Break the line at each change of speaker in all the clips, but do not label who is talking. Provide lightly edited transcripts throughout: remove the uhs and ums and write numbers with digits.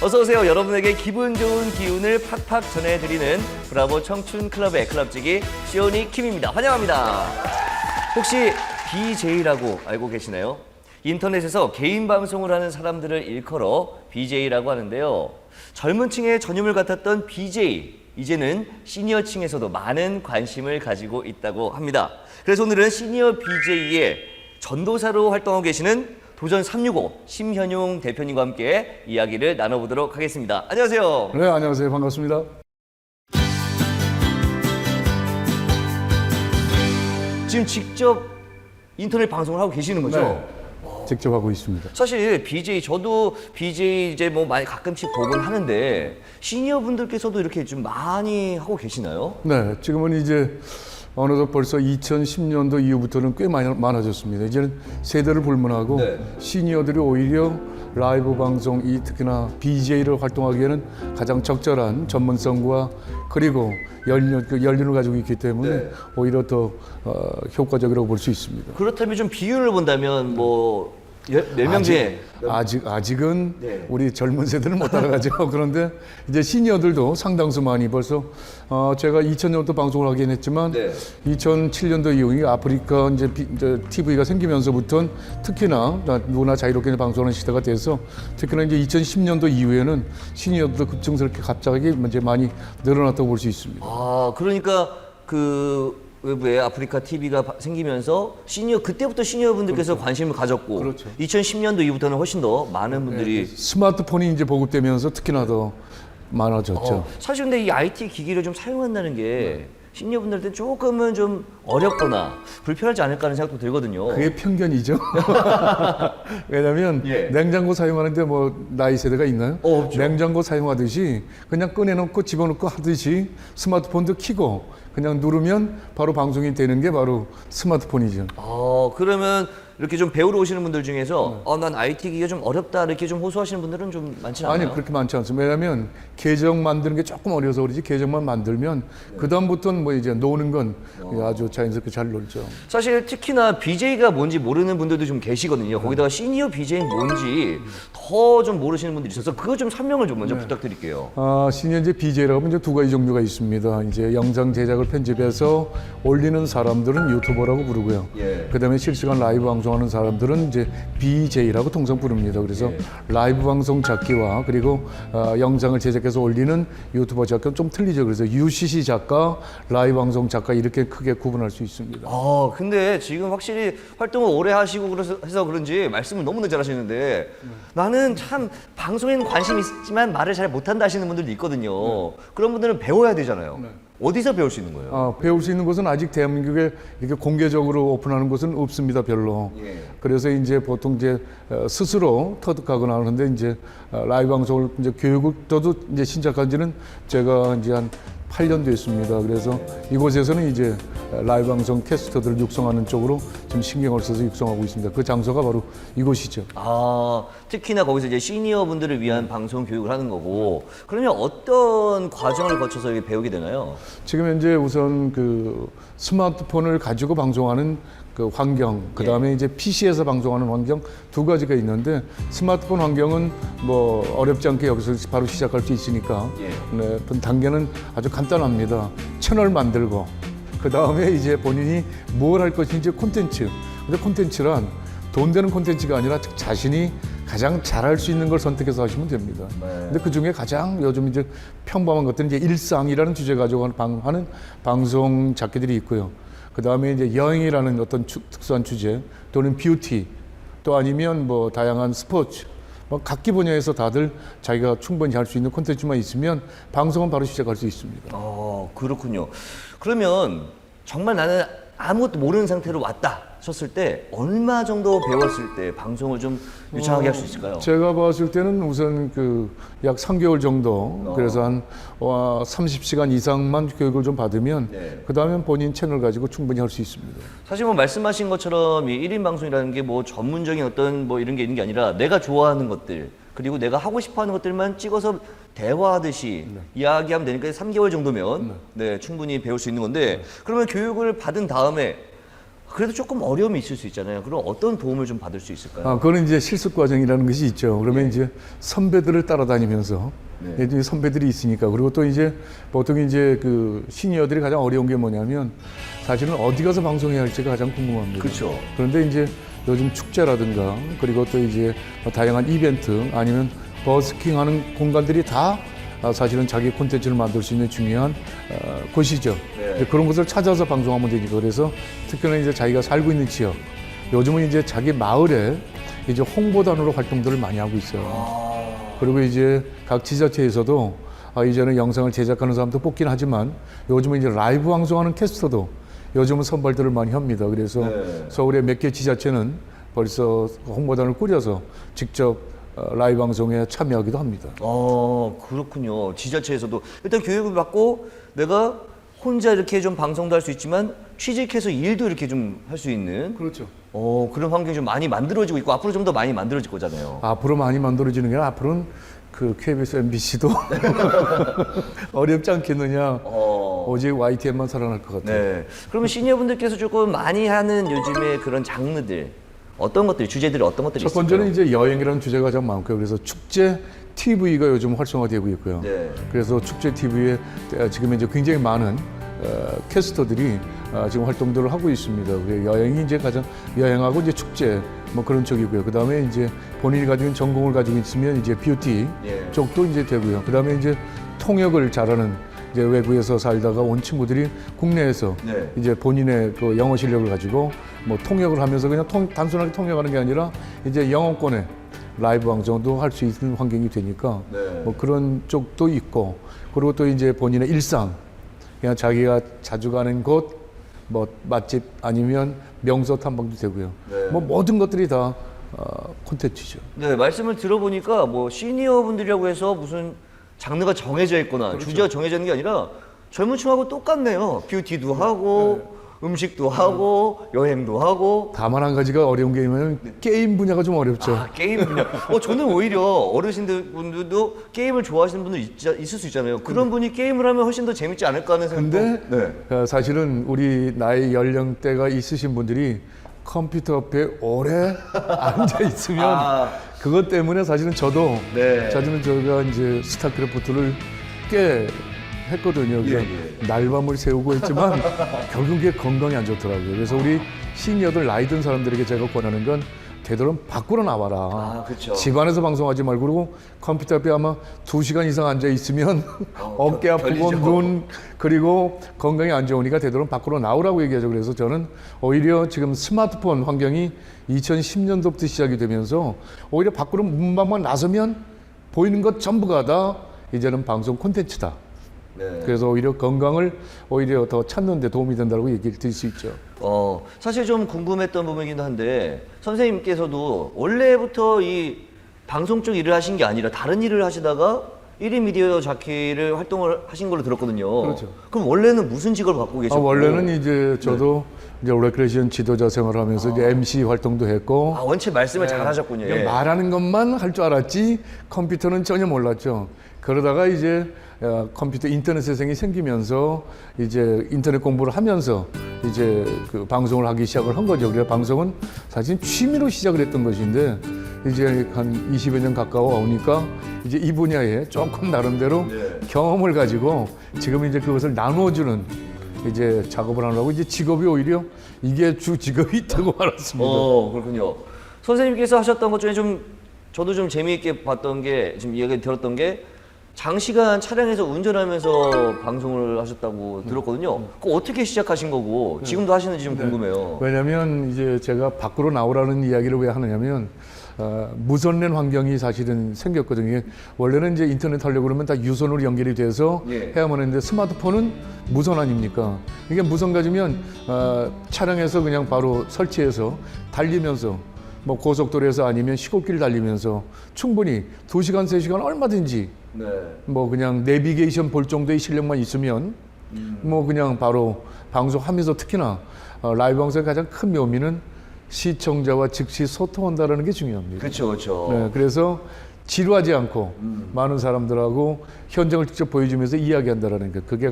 어서 오세요. 여러분에게 기분 좋은 기운을 팍팍 전해드리는 브라보 청춘 클럽의 클럽지기 시오니 킴입니다. 환영합니다. 혹시 BJ라고 알고 계시나요? 인터넷에서 개인 방송을 하는 사람들을 일컬어 BJ라고 하는데요. 젊은 층의 전유물 같았던 BJ, 이제는 시니어 층에서도 많은 관심을 가지고 있다고 합니다. 그래서 오늘은 시니어 BJ의 전도사로 활동하고 계시는 도전 365 심현용 대표님과 함께 이야기를 나눠보도록 하겠습니다. 안녕하세요.
네, 안녕하세요. 반갑습니다.
지금 직접 인터넷 방송을 하고 계시는 거죠?
네, 직접 하고 있습니다.
사실 BJ, 저도 BJ 이제 뭐 많이 가끔씩 보곤 하는데 시니어 분들께서도 이렇게 좀 많이 하고 계시나요?
네, 지금은 이제 어느덧 벌써 2010년도 이후부터는 꽤 많아졌습니다. 이제는 세대를 불문하고
네.
시니어들이 오히려 라이브 방송, 특히나 BJ를 활동하기에는 가장 적절한 전문성과 그리고 연륜을 가지고 있기 때문에
네.
오히려 더 효과적이라고 볼 수 있습니다.
그렇다면 좀 비율을 본다면 뭐 몇 명 중에
아직은
네.
우리 젊은 세대는 못 따라가죠. 그런데 이제 시니어들도 상당수 많이 벌써 제가 2000년부터 방송을 하긴 했지만
네.
2007년도 이후에 아프리카 이제 TV가 생기면서부터는 특히나 누구나 자유롭게 방송하는 시대가 돼서 특히나 이제 2010년도 이후에는 시니어들도 급증스럽게 갑자기 이제 많이 늘어났다고 볼 수 있습니다.
아, 그러니까 그 외부에 아프리카 TV가 생기면서 그때부터 시니어분들께서
그렇죠.
관심을 가졌고
그렇죠.
2010년도 이후부터는 훨씬 더 많은 분들이
스마트폰이 이제 보급되면서 특히나 더 많아졌죠.
사실 근데 이 IT 기기를 좀 사용한다는 게 시니어분들한테 조금은 좀 어렵거나 불편하지 않을까 하는 생각도 들거든요.
그게 편견이죠. 왜냐하면
예.
냉장고 사용하는데 뭐 나이 세대가 있나요?
없죠.
냉장고 사용하듯이 그냥 꺼내놓고 집어넣고 하듯이 스마트폰도 켜고 그냥 누르면 바로 방송이 되는 게 바로 스마트폰이죠.
그러면 이렇게 좀 배우러 오시는 분들 중에서 난 IT 기기가 좀 어렵다 이렇게 좀 호소하시는 분들은 좀 많지는 않아요?
아니 그렇게 많지 않습니다. 왜냐하면 계정 만드는 게 조금 어려서 그러지 계정만 만들면 그 다음부터는 뭐 이제 노는 건 아주 자연스럽게 잘 놀죠.
사실 특히나 BJ가 뭔지 모르는 분들도 좀 계시거든요. 거기다가 시니어 BJ는 뭔지 더 좀 모르시는 분들이 있어서 그거 좀 설명을 좀 먼저 부탁드릴게요.
시니어 이제 BJ라고 하면 이제 두 가지 종류가 있습니다. 이제 영상 제작을 편집해서 올리는 사람들은 유튜버라고 부르고요.
예.
그다음에 실시간 라이브 방송하는 사람들은 이제 BJ라고 통상 부릅니다. 그래서 라이브 방송 작기와 그리고 영상을 제작해서 올리는 유튜버 작가는 좀 틀리죠. 그래서 UCC 작가, 라이브 방송 작가 이렇게 크게 구분할 수 있습니다.
근데 지금 확실히 활동을 오래 하시고 해서 그런지 말씀을 너무나 잘하시는데 나는 참 방송에는 관심이 있지만 말을 잘 못한다 하시는 분들도 있거든요. 그런 분들은 배워야 되잖아요. 어디서 배울 수 있는 거예요?
배울 수 있는 곳은 아직 대한민국에 이렇게 공개적으로 오픈하는 곳은 없습니다, 별로.
예.
그래서 이제 보통 이제 스스로 터득하거나 하는데 이제 라이브 방송을 이제 교육을 저도 이제 신작한 지는 제가 이제 한 8년 됐습니다. 그래서 이곳에서는 이제 라이브 방송 캐스터들을 육성하는 쪽으로 지금 신경을 써서 육성하고 있습니다. 그 장소가 바로 이곳이죠.
특히나 거기서 이제 시니어 분들을 위한 방송 교육을 하는 거고 그러면 어떤 과정을 거쳐서 이렇게 배우게 되나요?
지금 현재 우선 그 스마트폰을 가지고 방송하는 그 환경, 그 다음에 이제 PC에서 방송하는 환경 두 가지가 있는데 스마트폰 환경은 뭐 어렵지 않게 여기서 바로 시작할 수 있으니까 네, 단계는 아주 간단합니다. 채널 만들고 그 다음에 이제 본인이 뭘 할 것인지 콘텐츠. 근데 콘텐츠란 돈 되는 콘텐츠가 아니라 자신이 가장 잘할 수 있는 걸 선택해서 하시면 됩니다. 근데 그 중에 가장 요즘 이제 평범한 것들은 이제 일상이라는 주제 가지고 하는 방송 작가들이 있고요. 그 다음에 이제 여행이라는 어떤 특수한 주제 또는 뷰티 또 아니면 뭐 다양한 스포츠 뭐 각기 분야에서 다들 자기가 충분히 할 수 있는 콘텐츠만 있으면 방송은 바로 시작할 수 있습니다.
그렇군요. 그러면 정말 나는 아무것도 모르는 상태로 왔다 셨을 때 얼마 정도 배웠을 때 방송을 좀 유창하게 할 수 있을까요?
제가 봤을 때는 우선 그 약 3개월 정도 그래서 한 30시간 이상만 교육을 좀 받으면 그 다음에 본인 채널 가지고 충분히 할 수 있습니다.
사실 뭐 말씀하신 것처럼 이 1인 방송이라는 게 뭐 전문적인 어떤 뭐 이런 게 있는 게 아니라 내가 좋아하는 것들 그리고 내가 하고 싶어 하는 것들만 찍어서 대화하듯이 이야기하면 되니까 3개월 정도면 충분히 배울 수 있는 건데 그러면 교육을 받은 다음에 그래도 조금 어려움이 있을 수 있잖아요. 그럼 어떤 도움을 좀 받을 수 있을까요?
그거는 이제 실습 과정이라는 것이 있죠. 그러면 이제 선배들을 따라다니면서 이제 선배들이 있으니까 그리고 또 이제 보통 이제 그 시니어들이 가장 어려운 게 뭐냐면 사실은 어디 가서 방송해야 할지가 가장 궁금합니다.
그렇죠.
그런데 이제 요즘 축제라든가 그리고 또 이제 다양한 이벤트 아니면 버스킹하는 공간들이 다 사실은 자기 콘텐츠를 만들 수 있는 중요한 곳이죠.
네.
그런 곳을 찾아서 방송하면 되니까 그래서 특히나 이제 자기가 살고 있는 지역 요즘은 이제 자기 마을에 이제 홍보단으로 활동들을 많이 하고 있어요. 그리고 이제 각 지자체에서도 이제는 영상을 제작하는 사람도 뽑긴 하지만 요즘은 이제 라이브 방송하는 캐스터도 요즘은 선발들을 많이 합니다. 그래서 서울의 몇 개 지자체는 벌써 홍보단을 꾸려서 직접 라이브 방송에 참여하기도 합니다.
그렇군요. 지자체에서도 일단 교육을 받고 내가 혼자 이렇게 좀 방송도 할 수 있지만 취직해서 일도 이렇게 좀 할 수 있는
그렇죠.
그런 환경이 좀 많이 만들어지고 있고 앞으로 좀 더 많이 만들어질 거잖아요.
앞으로 많이 만들어지는 게 앞으로는 그 KBS, MBC도 어렵지 않겠느냐. 오직 YTN만 살아날 것 같아요.
네. 그러면 시니어분들께서 조금 많이 하는 요즘에 그런 장르들 어떤 것들이 주제들이 어떤 것들이
첫
있을까요?
번째는 이제 여행이라는 주제가 가장 많고요. 그래서 축제 TV가 요즘 활성화되고 있고요.
네.
그래서 축제 TV에 지금 이제 굉장히 많은 캐스터들이 지금 활동들을 하고 있습니다. 여행이 이제 가장 여행하고 이제 축제 뭐 그런 쪽이고요. 그 다음에 이제 본인이 가지고 있는 전공을 가지고 있으면 이제 뷰티 쪽도 이제 되고요. 그 다음에 이제 통역을 잘하는 이제 외국에서 살다가 온 친구들이 국내에서 이제 본인의 그 영어 실력을 가지고 뭐 통역을 하면서 그냥 단순하게 통역하는 게 아니라 이제 영어권에 라이브 방송도 할 수 있는 환경이 되니까 뭐 그런 쪽도 있고 그리고 또 이제 본인의 일상 그냥 자기가 자주 가는 곳 뭐 맛집 아니면 명소 탐방도 되고요. 뭐 모든 것들이 다 콘텐츠죠.
네, 말씀을 들어보니까 뭐 시니어분들이라고 해서 무슨 장르가 정해져 있거나 주제가 정해져 있는 게 아니라 젊은 층하고 똑같네요. 뷰티도 하고 음식도 하고 여행도 하고.
다만 한 가지가 어려운 게 있냐면 게임 분야가 좀 어렵죠.
게임 분야. 저는 오히려 어르신들 분들도 게임을 좋아하시는 분들 있을 수 있잖아요. 그런 분이 게임을 하면 훨씬 더 재밌지 않을까 하는 생각도.
근데 사실은 우리 나이 연령대가 있으신 분들이 컴퓨터 앞에 오래 앉아 있으면 그것 때문에 사실은 저도 사실은 저희가 이제 스타크래프트를 꽤 했거든요. 날밤을 새우고 했지만 결국에 건강이 안 좋더라고요. 그래서 우리 시니어들 나이 든 사람들에게 제가 권하는 건 되도록 밖으로 나와라.
그렇죠.
집안에서 방송하지 말고 그리고 컴퓨터 앞에 아마 2시간 이상 앉아 있으면 어깨 아프고 눈 그리고 건강이 안 좋으니까 되도록 밖으로 나오라고 얘기하죠. 그래서 저는 오히려 지금 스마트폰 환경이 2010년도부터 시작이 되면서 오히려 밖으로 문방만 나서면 보이는 것 전부가 다 이제는 방송 콘텐츠다. 그래서 오히려 건강을 오히려 더 찾는 데 도움이 된다고 얘기를 드릴 수 있죠.
사실 좀 궁금했던 부분이긴 한데 선생님께서도 원래부터 이 방송 쪽 일을 하신 게 아니라 다른 일을 하시다가 1인 미디어 자키를 활동을 하신 걸로 들었거든요.
그렇죠.
그럼 원래는 무슨 직업을 갖고 계셨고?
원래는 이제 저도 이제 레크레이션 지도자 생활을 하면서 이제 MC 활동도 했고
원체 말씀을 잘 하셨군요.
그냥 말하는 것만 할 줄 알았지 컴퓨터는 전혀 몰랐죠. 그러다가 이제 컴퓨터 인터넷 세상이 생기면서 이제 인터넷 공부를 하면서 이제 그 방송을 하기 시작을 한 거죠. 그래서 방송은 사실 취미로 시작을 했던 것인데 이제 한 20여 년 가까워 오니까 이제 이 분야에 조금 나름대로 경험을 가지고 지금 이제 그것을 나누어주는 이제 작업을 하느라고 이제 직업이 오히려 이게 주 직업이 되고 말았습니다.
그렇군요. 선생님께서 하셨던 것 중에 좀 저도 좀 재미있게 봤던 게 지금 이야기 들었던 게 장시간 차량에서 운전하면서 방송을 하셨다고 들었거든요. 그거 어떻게 시작하신 거고 지금도 하시는지 좀 궁금해요.
왜냐하면 이제 제가 밖으로 나오라는 이야기를 왜 하느냐면 무선랜 환경이 사실은 생겼거든요. 원래는 이제 인터넷 하려고 그러면 다 유선으로 연결이 돼서 해야만 했는데 스마트폰은 무선 아닙니까? 이게 무선 가지면 차량에서 그냥 바로 설치해서 달리면서 뭐 고속도로에서 아니면 시골길 달리면서 충분히 2시간, 3시간 얼마든지 뭐 그냥 내비게이션 볼 정도의 실력만 있으면 뭐 그냥 바로 방송하면서 특히나 라이브 방송의 가장 큰 묘미는 시청자와 즉시 소통한다는 게 중요합니다.
그렇죠.
네, 그래서 지루하지 않고 많은 사람들하고 현장을 직접 보여주면서 이야기한다라는 게 그게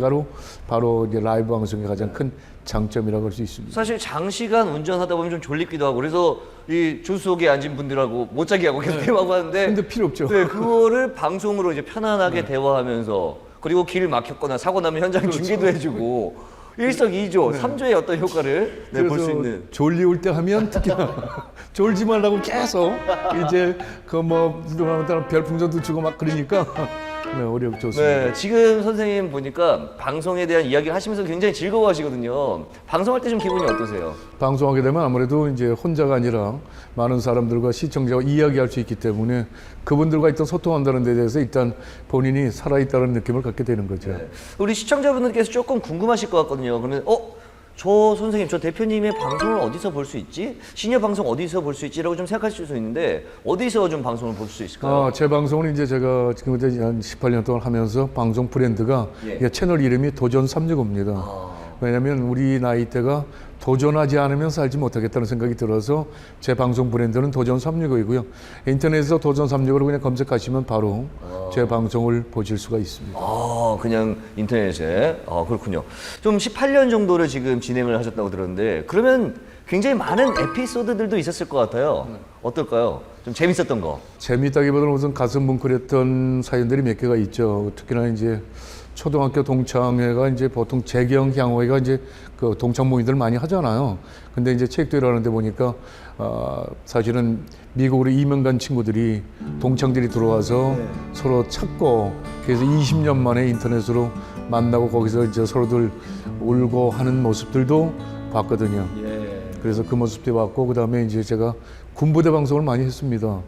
바로 이제 라이브 방송의 가장 큰 장점이라고 할 수 있습니다.
사실 장시간 운전하다 보면 좀 졸립기도 하고 그래서 이 조수석에 앉은 분들하고 못 자게 하고 계속 대화하고 하는데
근데 필요 없죠.
네, 그거를 방송으로 이제 편안하게 대화하면서 그리고 길 막혔거나 사고 나면 현장 중계도 해주고 일석이조, 삼조의 어떤 효과를 볼 수 있는.
졸리울 때 하면 특히나 졸지 말라고 계속 이제 그뭐 별풍선도 주고 막 그러니까 네, 어렵 좋습니다.
네, 지금 선생님 보니까 방송에 대한 이야기를 하시면서 굉장히 즐거워하시거든요. 방송할 때 좀 기분이 어떠세요?
방송하게 되면 아무래도 이제 혼자가 아니라 많은 사람들과 시청자와 이야기할 수 있기 때문에 그분들과 일단 소통한다는 데 대해서 일단 본인이 살아있다는 느낌을 갖게 되는 거죠.
네. 우리 시청자분들께서 조금 궁금하실 것 같거든요. 그러면 저 선생님, 저 대표님의 방송을 어디서 볼 수 있지? 시니어 방송 어디서 볼 수 있지? 라고 좀 생각하실 수 있는데 어디서 좀 방송을 볼 수 있을까요?
제 방송은 이제 제가 지금 한 18년 동안 하면서 방송 브랜드가 이게 채널 이름이 도전 365입니다. 왜냐하면 우리 나이대가 도전하지 않으면 살지 못하겠다는 생각이 들어서 제 방송 브랜드는 도전 365이고요. 인터넷에서 도전 365를 그냥 검색하시면 바로 제 방송을 보실 수가 있습니다.
그냥 인터넷에. 그렇군요. 좀 18년 정도를 지금 진행을 하셨다고 들었는데 그러면 굉장히 많은 에피소드들도 있었을 것 같아요. 어떨까요? 좀 재밌었던 거.
재미있다기보다는 우선 가슴 뭉클했던 사연들이 몇 개가 있죠. 특히나 이제 초등학교 동창회가 이제 보통 재경 향후회가 이제 그 동창 모임들 많이 하잖아요. 근데 이제 체육대회 하는데 보니까 사실은 미국으로 이민 간 친구들이 동창들이 들어와서 서로 찾고 그래서 20년 만에 인터넷으로 만나고 거기서 이제 서로들 울고 하는 모습들도 봤거든요. 그래서 그 모습도 봤고 그다음에 이제 제가 군부대 방송을 많이 했습니다.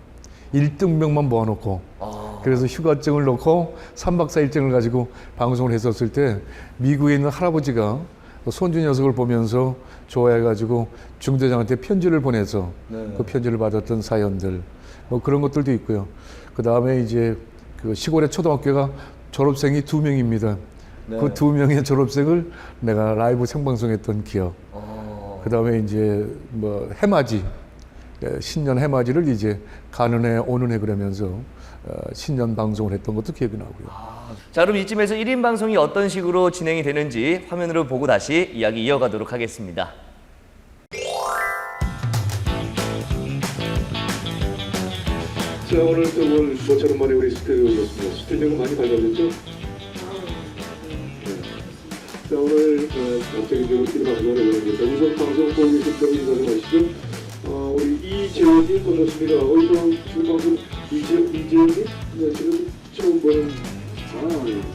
1등병만 모아놓고 그래서 휴가증을 넣고 3박 4일증을 가지고 방송을 했었을 때 미국에 있는 할아버지가 손주 녀석을 보면서 좋아해가지고 중대장한테 편지를 보내서 그 편지를 받았던 사연들 뭐 그런 것들도 있고요. 그 다음에 이제 그 시골의 초등학교가 졸업생이 2명입니다. 그 2명의 졸업생을 내가 라이브 생방송했던 기억. 그 다음에 이제 뭐 해맞이 신년 해맞이를 이제 가는 해 오는 해 그러면서 신년 방송을 했던 것도 기억이 나고요.
자, 그럼 이쯤에서 1인 방송이 어떤 식으로 진행이 되는지 화면으로 보고 다시 이야기 이어가도록 하겠습니다.
자, 오늘 또 오늘 모처럼 만에 우리 스튜디오였습니다. 스튜디오가 많이 밝아졌죠? 자, 오늘 갑자기 이런 방송을 해보는데 우선 방송 보고 계신 분들 인사하시죠. 우리 이재원님 반갑습니다. 오늘 지금 방송 이재원님? 네, 지금 처음 보는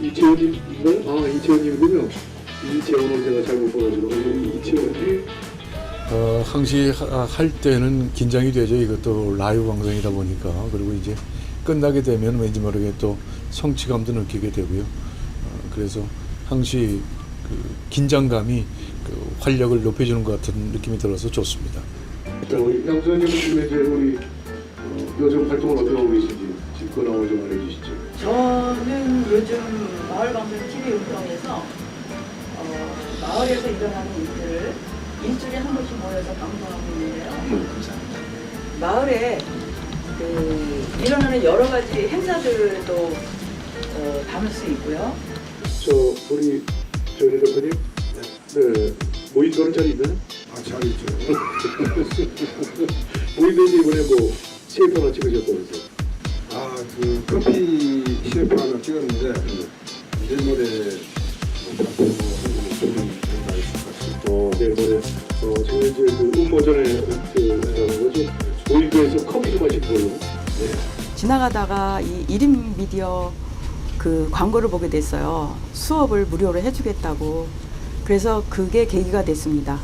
이재원님인가요? 이재원님이군요. 이재원을 제가 잘못 봐가지고 우리 이재원님. 항시 할 때는 긴장이 되죠. 이것도 라이브 방송이다 보니까. 그리고 이제 끝나게 되면 왠지 모르게 또 성취감도 느끼게 되고요. 그래서 항시 그 긴장감이 그 활력을 높여주는 것 같은 느낌이 들어서 좋습니다. 자, 우리 양수현님은 지금 이제 우리 요즘 활동을 어떻게 하고 계신지 근황을 좀 알려주시죠.
저는 요즘 마을방송 TV 운동에서 마을에서 일어나는 일들을 일주일에 한 번씩 모여서 방송하고 있는데요.
감사합니다.
마을에 일어나는 여러 가지 행사들도 담을 수 있고요.
우리 조현희 대표님, 네, 모임도는 잘 있나요?
잘 있죠.
모임도는 이번에 뭐 CF 하나 찍으셨다면서요?
그 커피 CF 하나 찍었는데 내일 모레 한국에 준비가 있을 것 같습니다.
내일 모레 지금 이제 그 음모전에 나가는 거죠? 모임도에서 커피도 마실 걸로. 네.
지나가다가 이 1인 미디어 그 광고를 보게 됐어요. 수업을 무료로 해주겠다고. 그래서 그게 계기가 됐습니다.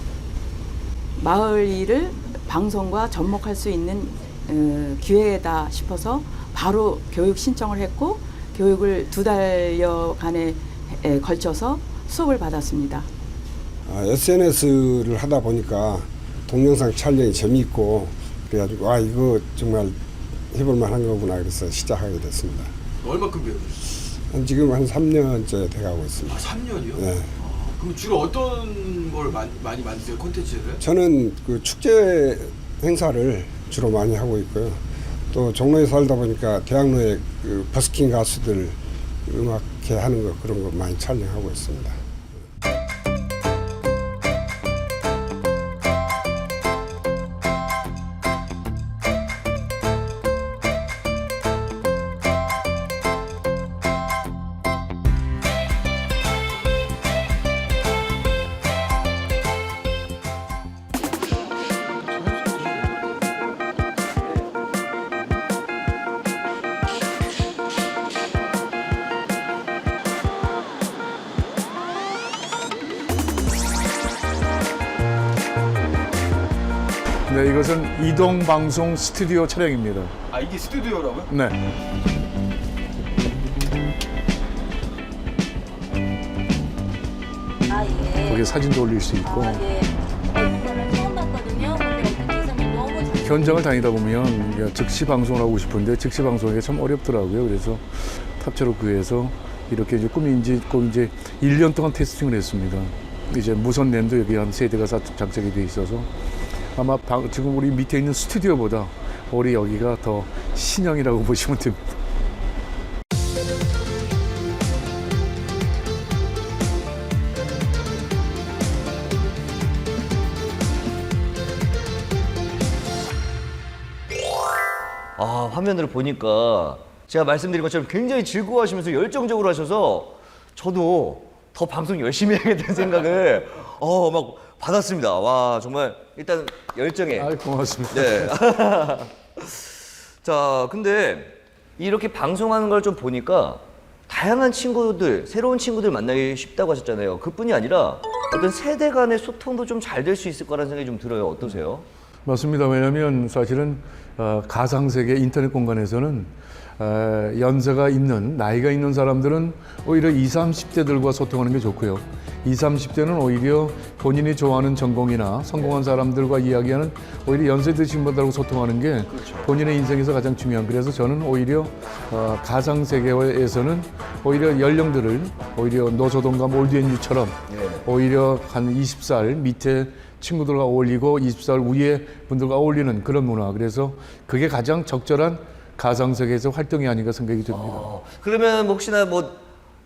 마을 일을 방송과 접목할 수 있는 기회다 싶어서 바로 교육 신청을 했고 교육을 2달여간에 걸쳐서 수업을 받았습니다.
SNS를 하다 보니까 동영상 촬영이 재미있고 그래가지고 이거 정말 해볼 만한 거구나 그래서 시작하게 됐습니다.
얼마큼 배우셨어요?
지금 한 3년째 돼가고 있습니다.
3년이요?
네.
그럼 주로 어떤 걸 많이 만드세요? 콘텐츠를?
저는 그 축제 행사를 주로 많이 하고 있고요. 또 종로에 살다 보니까 대학로에 그 버스킹 가수들 음악회 하는 거 그런 거 많이 촬영하고 있습니다.
네, 이것은 이동 방송 스튜디오 촬영입니다.
아 이게 스튜디오라고요?
네.
아, 예.
거기에 사진도 올릴 수 있고.
아, 예. 이거는 처음 봤거든요. 근데 어떻게 이사님 너무 잘.
현장을 다니다 보면 즉시 방송을 하고 싶은데 즉시 방송하기가 참 어렵더라고요. 그래서 탑재로 구해서 이렇게 이제 꾸민지 꼭 이제 1년 동안 테스팅을 했습니다. 이제 무선 랜도 여기 한 3대가 장착이 돼 있어서 아마 지금 우리 밑에 있는 스튜디오보다 우리 여기가 더 신형이라고 보시면 됩니다.
아, 화면으로 보니까 제가 말씀드린 것처럼 굉장히 즐거워하시면서 열정적으로 하셔서 저도 더 방송 열심히 해야겠다는 생각을 막 받았습니다. 와, 정말 일단 열정에.
아, 고맙습니다.
네. 자, 근데 이렇게 방송하는 걸 좀 보니까 다양한 친구들, 새로운 친구들 만나기 쉽다고 하셨잖아요. 그뿐이 아니라 어떤 세대 간의 소통도 좀 잘 될 수 있을 거라는 생각이 좀 들어요. 어떠세요?
맞습니다. 왜냐하면 사실은 가상세계 인터넷 공간에서는 연세가 있는, 나이가 있는 사람들은 오히려 20, 30대들과 소통하는 게 좋고요. 20, 30대는 오히려 본인이 좋아하는 전공이나 성공한 사람들과 이야기하는 오히려 연세 드신 분들하고 소통하는 게 본인의 인생에서 가장 중요한. 그래서 저는 오히려 가상세계에서는 오히려 연령들을 오히려 노소동감 올드앤뉴처럼 오히려 한 20살 밑에 친구들과 어울리고 20살 위에 분들과 어울리는 그런 문화. 그래서 그게 가장 적절한 가상세계에서 활동이 아닌가 생각이 듭니다.
그러면 혹시나 뭐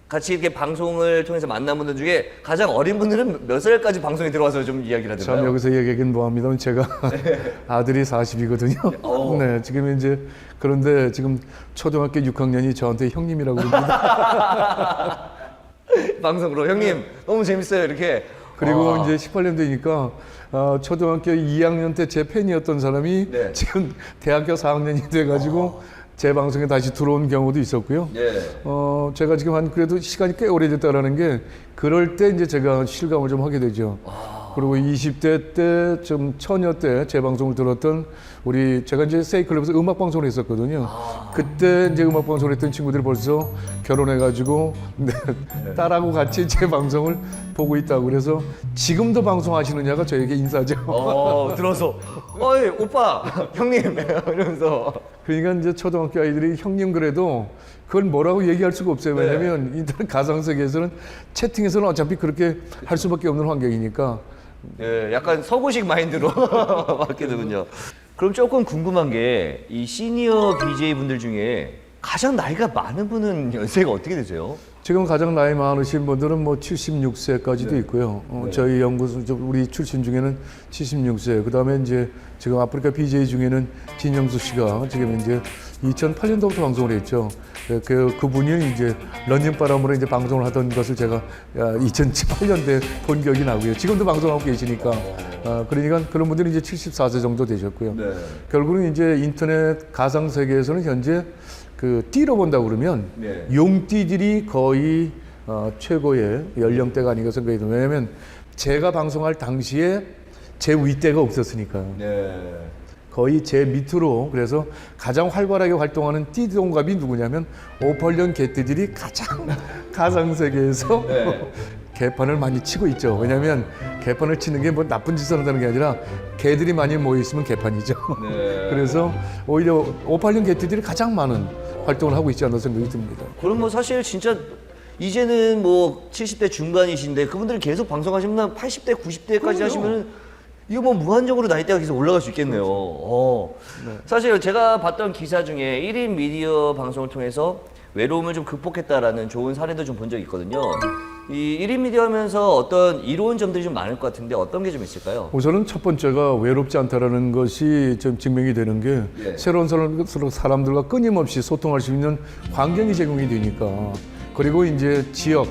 같이 이렇게 방송을 통해서 만난 분들 중에 가장 어린 분들은 몇 살까지 방송에 들어와서 좀 이야기를 하던가요?
참 여기서 얘기하긴 뭐합니다만 제가 아들이 40이거든요. 네, 지금 이제 그런데 지금 초등학교 6학년이 저한테 형님이라고 그럽니다.
방송으로 형님 너무 재밌어요 이렇게.
그리고 이제 18년 되니까 초등학교 2학년 때 제 팬이었던 사람이
네.
지금 대학교 4학년이 돼가지고 제 방송에 다시 들어온 경우도 있었고요.
예.
제가 지금 한 그래도 시간이 꽤 오래됐다라는 게 그럴 때 이제 제가 실감을 좀 하게 되죠. 그리고 20대 때 좀 처녀 때 제 방송을 들었던 우리 제가 이제 세이클럽에서 음악 방송을 했었거든요. 그때 이제 음악 방송을 했던 친구들이 벌써 결혼해가지고 네, 딸하고 같이 제 방송을 보고 있다고 그래서 지금도 방송하시느냐가 저에게 인사죠.
들어서 어이 오빠 형님 이러면서.
그러니까 이제 초등학교 아이들이 형님 그래도 그걸 뭐라고 얘기할 수가 없어요. 왜냐면 인터넷 가상세계에서는 채팅에서는 어차피 그렇게 할 수밖에 없는 환경이니까.
네, 약간 서구식 마인드로 맞게 되군요. 그럼 조금 궁금한 게 이 시니어 BJ 분들 중에 가장 나이가 많은 분은 연세가 어떻게 되세요?
지금 가장 나이 많으신 분들은 뭐 76세까지도 있고요. 저희 연구소 우리 출신 중에는 76세. 그다음에 이제 지금 아프리카 BJ 중에는 진영수 씨가 지금 이제 2008년도부터 방송을 했죠. 그분이 이제 런닝바람으로 이제 방송을 하던 것을 제가 2018년도에 본 기억이 나고요. 지금도 방송하고 계시니까. 그러니까 그런 분들이 이제 74세 정도 되셨고요.
네.
결국은 이제 인터넷 가상 세계에서는 현재 그 띠로 본다고 그러면
네.
용띠들이 거의 최고의 연령대가 아닌가 생각이 듭니다. 왜냐하면 제가 방송할 당시에 제 윗대가 없었으니까요.
네.
거의 제 밑으로 그래서 가장 활발하게 활동하는 띠동갑이 누구냐면 58년 개띠들이 가장 가상세계에서 개판을 많이 치고 있죠. 왜냐하면 개판을 치는 게 뭐 나쁜 짓을 한다는 게 아니라 개들이 많이 모여있으면 개판이죠. 그래서 오히려 58년 개띠들이 가장 많은 활동을 하고 있지 않나 생각이 듭니다.
그럼 뭐 사실 진짜 이제는 뭐 70대 중반이신데 그분들이 계속 방송하시면 80대, 90대까지 하시면 이거 뭐 무한적으로 나이대가 계속 올라갈 수 있겠네요. 사실 제가 봤던 기사 중에 1인 미디어 방송을 통해서 외로움을 좀 극복했다라는 좋은 사례도 좀 본 적이 있거든요. 이 1인 미디어 하면서 어떤 이로운 점들이 좀 많을 것 같은데 어떤 게 좀 있을까요?
우선은 첫 번째가 외롭지 않다라는 것이 좀 증명이 되는 게
예.
새로운 사람들과 끊임없이 소통할 수 있는 환경이 제공이 되니까 그리고 이제 지역,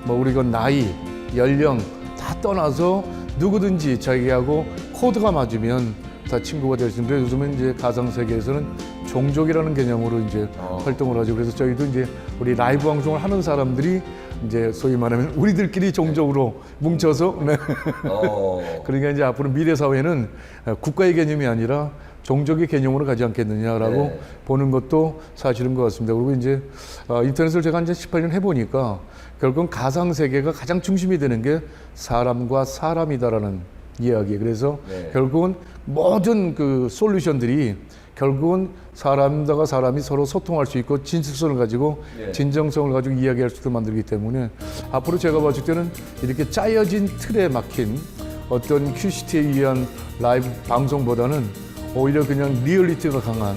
뭐 우리가 나이, 연령 다 떠나서 누구든지 자기하고 코드가 맞으면 다 친구가 될 수 있는데 요즘은 이제 가상 세계에서는 종족이라는 개념으로 이제 활동을 하죠. 그래서 저희도 이제 우리 라이브 방송을 하는 사람들이 이제 소위 말하면 우리들끼리 종족으로 뭉쳐서 네. 그러니까 이제 앞으로 미래 사회는 국가의 개념이 아니라 종족의 개념으로 가지 않겠느냐라고
네.
보는 것도 사실인 것 같습니다. 그리고 이제 인터넷을 제가 이제 18년 해보니까 결국은 가상 세계가 가장 중심이 되는 게 사람과 사람이다라는 이야기. 그래서
네.
결국은 모든 그 솔루션들이 결국은 사람과 사람이 서로 소통할 수 있고 진실성을 가지고
네.
진정성을 가지고 이야기할 수 있도록 만들기 때문에 앞으로 제가 봤을 때는 이렇게 짜여진 틀에 막힌 어떤 QCT에 의한 라이브 방송보다는 오히려 그냥 리얼리티가 강한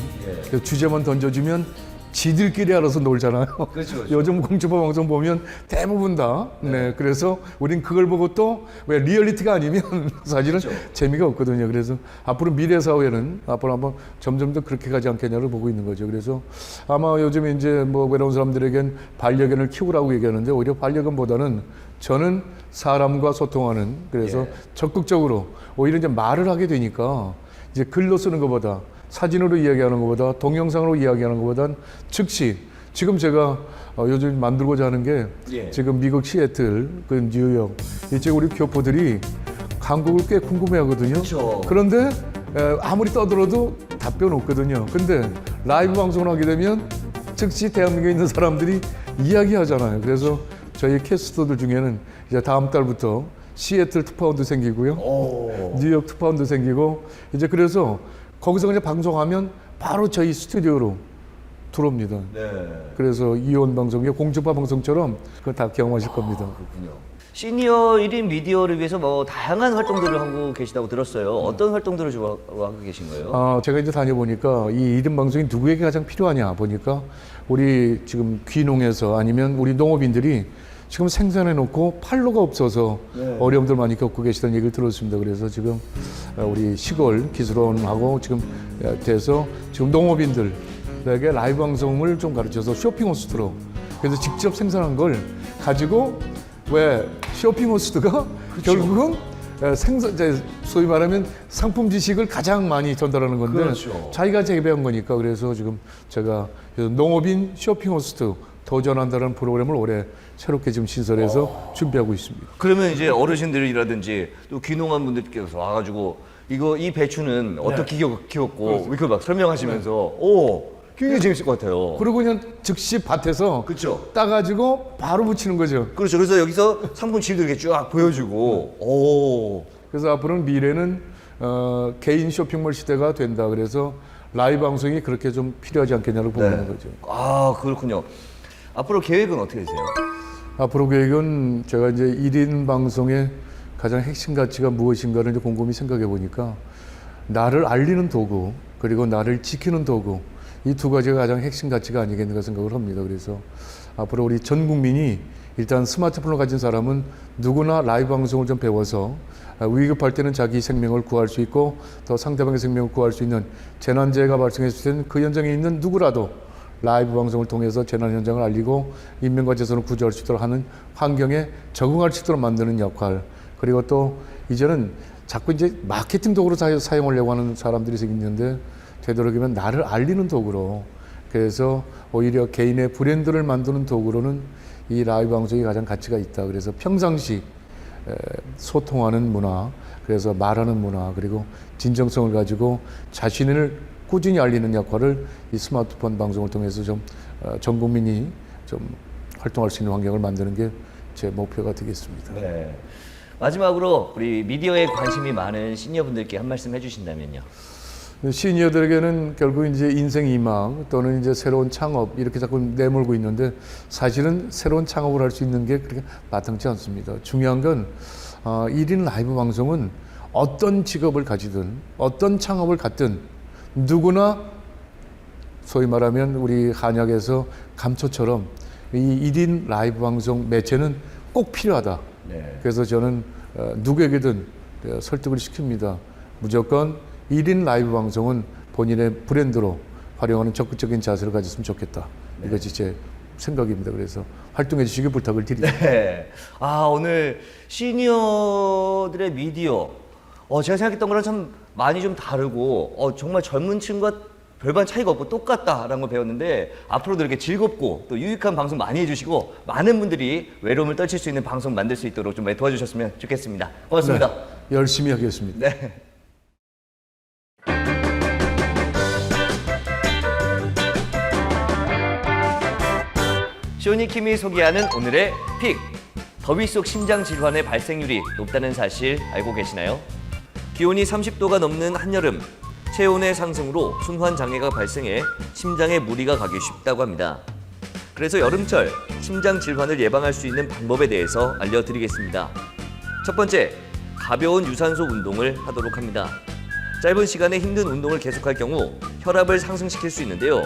그 주제만 던져주면 지들끼리 알아서 놀잖아요.
그렇죠.
요즘 공중파 방송 보면 대부분 다. 네. 그래서 우린 그걸 보고 또 왜 리얼리티가 아니면 사실은 재미가 없거든요. 그래서 앞으로 미래 사회는 앞으로 한번 점점 더 그렇게 가지 않겠냐를 보고 있는 거죠. 그래서 아마 요즘 이제 뭐 외로운 사람들에겐 반려견을 키우라고 얘기하는데 오히려 반려견보다는 저는 사람과 소통하는 그래서 적극적으로 오히려 이제 말을 하게 되니까 이제 글로 쓰는 것보다 사진으로 이야기하는 것보다 동영상으로 이야기하는 것보단 즉시 지금 제가 요즘 만들고자 하는 게 지금 미국 시애틀 그 뉴욕 이쪽 우리 교포들이 한국을 꽤 궁금해하거든요.
그렇죠.
그런데 아무리 떠들어도 답변 없거든요. 근데 라이브 방송을 하게 되면 즉시 대한민국에 있는 사람들이 이야기하잖아요. 그래서 저희 캐스터들 중에는 이제 다음 달부터 시애틀 특파원도 생기고요. 뉴욕 특파원도 생기고 이제 그래서 거기서 그냥 방송하면 바로 저희 스튜디오로 들어옵니다.
네.
그래서 이온 방송이 공중파 방송처럼 그걸 다 경험하실 겁니다.
그렇군요. 시니어 1인 미디어를 위해서 뭐 다양한 활동들을 하고 계시다고 들었어요. 어떤 활동들을 좀 하고 계신 거예요?
제가 이제 다녀보니까 이 1인 방송이 누구에게 가장 필요하냐 보니까 우리 지금 귀농에서 아니면 우리 농업인들이 지금 생산해놓고 팔로가 없어서 어려움들 많이 겪고 계시다는 얘기를 들었습니다. 그래서 지금 우리 시골 기술원하고 지금 돼서 지금 농업인들에게 라이브 방송을 좀 가르쳐서 쇼핑 호스트로 그래서 직접 생산한 걸 가지고 왜 쇼핑 호스트가 결국은 이제 소위 말하면 상품 지식을 가장 많이 전달하는 건데
그렇죠.
자기가 재배한 거니까 그래서 지금 제가 농업인 쇼핑 호스트 도전한다는 프로그램을 올해 새롭게 지금 신설해서 준비하고 있습니다.
그러면 이제 어르신들이라든지 또 귀농한 분들께서 와가지고 이 배추는 어떻게 키웠고 이렇게 막 설명하시면서 굉장히 재밌을 것 같아요.
그리고 그냥 즉시 밭에서
그렇죠.
따가지고 바로 붙이는 거죠.
그렇죠. 그래서 여기서 상품 질도 이렇게 쫙 보여주고.
그래서 앞으로는 미래는 개인 쇼핑몰 시대가 된다. 그래서 라이브 방송이 그렇게 좀 필요하지 않겠냐고 보는 거죠.
그렇군요. 앞으로 계획은 어떻게 되세요?
앞으로 계획은 제가 이제 1인 방송의 가장 핵심 가치가 무엇인가를 이제 곰곰이 생각해 보니까 나를 알리는 도구 그리고 나를 지키는 도구 이 두 가지가 가장 핵심 가치가 아니겠는가 생각을 합니다. 그래서 앞으로 우리 전 국민이 일단 스마트폰을 가진 사람은 누구나 라이브 방송을 좀 배워서 위급할 때는 자기 생명을 구할 수 있고 또 상대방의 생명을 구할 수 있는 재난재해가 발생했을 때는 그 현장에 있는 누구라도 라이브 방송을 통해서 재난 현장을 알리고 인명과 재산을 구조할 수 있도록 하는 환경에 적응할 수 있도록 만드는 역할 그리고 또 이제는 자꾸 이제 마케팅 도구로 사용하려고 하는 사람들이 생기는데 되도록이면 나를 알리는 도구로 그래서 오히려 개인의 브랜드를 만드는 도구로는 이 라이브 방송이 가장 가치가 있다. 그래서 평상시 소통하는 문화, 그래서 말하는 문화, 그리고 진정성을 가지고 자신을 꾸준히 알리는 역할을 이 스마트폰 방송을 통해서 좀 전 국민이 좀 활동할 수 있는 환경을 만드는 게 제 목표가 되겠습니다.
네. 마지막으로 우리 미디어에 관심이 많은 시니어분들께 한 말씀 해주신다면요.
시니어들에게는 결국 이제 인생 희망 또는 이제 새로운 창업 이렇게 자꾸 내몰고 있는데 사실은 새로운 창업을 할 수 있는 게 그렇게 마땅치 않습니다. 중요한 건 1인 라이브 방송은 어떤 직업을 가지든 어떤 창업을 갖든 누구나 소위 말하면 우리 한약에서 감초처럼 이 1인 라이브 방송 매체는 꼭 필요하다.
네.
그래서 저는 누구에게든 설득을 시킵니다. 무조건 1인 라이브 방송은 본인의 브랜드로 활용하는 적극적인 자세를 가졌으면 좋겠다. 이것이 제 생각입니다. 그래서 활동해 주시기 부탁을 드립니다.
네. 아, 오늘 시니어들의 미디어. 제가 생각했던 거랑 참 많이 좀 다르고, 정말 젊은 층과 별반 차이가 없고 똑같다라는 걸 배웠는데, 앞으로도 이렇게 즐겁고 또 유익한 방송 많이 해주시고, 많은 분들이 외로움을 떨칠 수 있는 방송 만들 수 있도록 좀 도와주셨으면 좋겠습니다. 고맙습니다.
네, 열심히 하겠습니다.
네. 쇼니킴이 소개하는 오늘의 픽. 더위 속 심장 질환의 발생률이 높다는 사실 알고 계시나요? 기온이 30도가 넘는 한여름, 체온의 상승으로 순환 장애가 발생해 심장에 무리가 가기 쉽다고 합니다. 그래서 여름철 심장 질환을 예방할 수 있는 방법에 대해서 알려드리겠습니다. 첫 번째, 가벼운 유산소 운동을 하도록 합니다. 짧은 시간에 힘든 운동을 계속할 경우 혈압을 상승시킬 수 있는데요.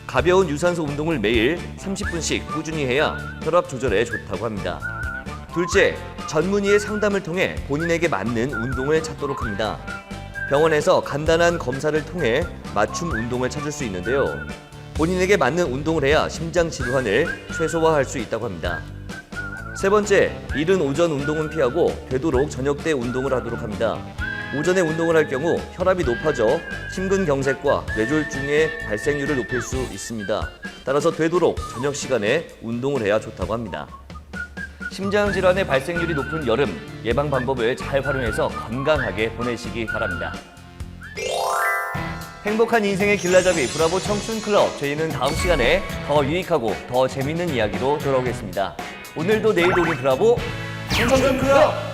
가벼운 유산소 운동을 매일 30분씩 꾸준히 해야 혈압 조절에 좋다고 합니다. 둘째, 전문의의 상담을 통해 본인에게 맞는 운동을 찾도록 합니다. 병원에서 간단한 검사를 통해 맞춤 운동을 찾을 수 있는데요. 본인에게 맞는 운동을 해야 심장 질환을 최소화할 수 있다고 합니다. 세 번째, 이른 오전 운동은 피하고 되도록 저녁 때 운동을 하도록 합니다. 오전에 운동을 할 경우 혈압이 높아져 심근경색과 뇌졸중의 발생률을 높일 수 있습니다. 따라서 되도록 저녁 시간에 운동을 해야 좋다고 합니다. 심장질환의 발생률이 높은 여름, 예방 방법을 잘 활용해서 건강하게 보내시기 바랍니다. 행복한 인생의 길라잡이 브라보 청춘클럽, 저희는 다음 시간에 더 유익하고 더 재밌는 이야기로 돌아오겠습니다. 오늘도 내일도 우리 브라보 청춘클럽!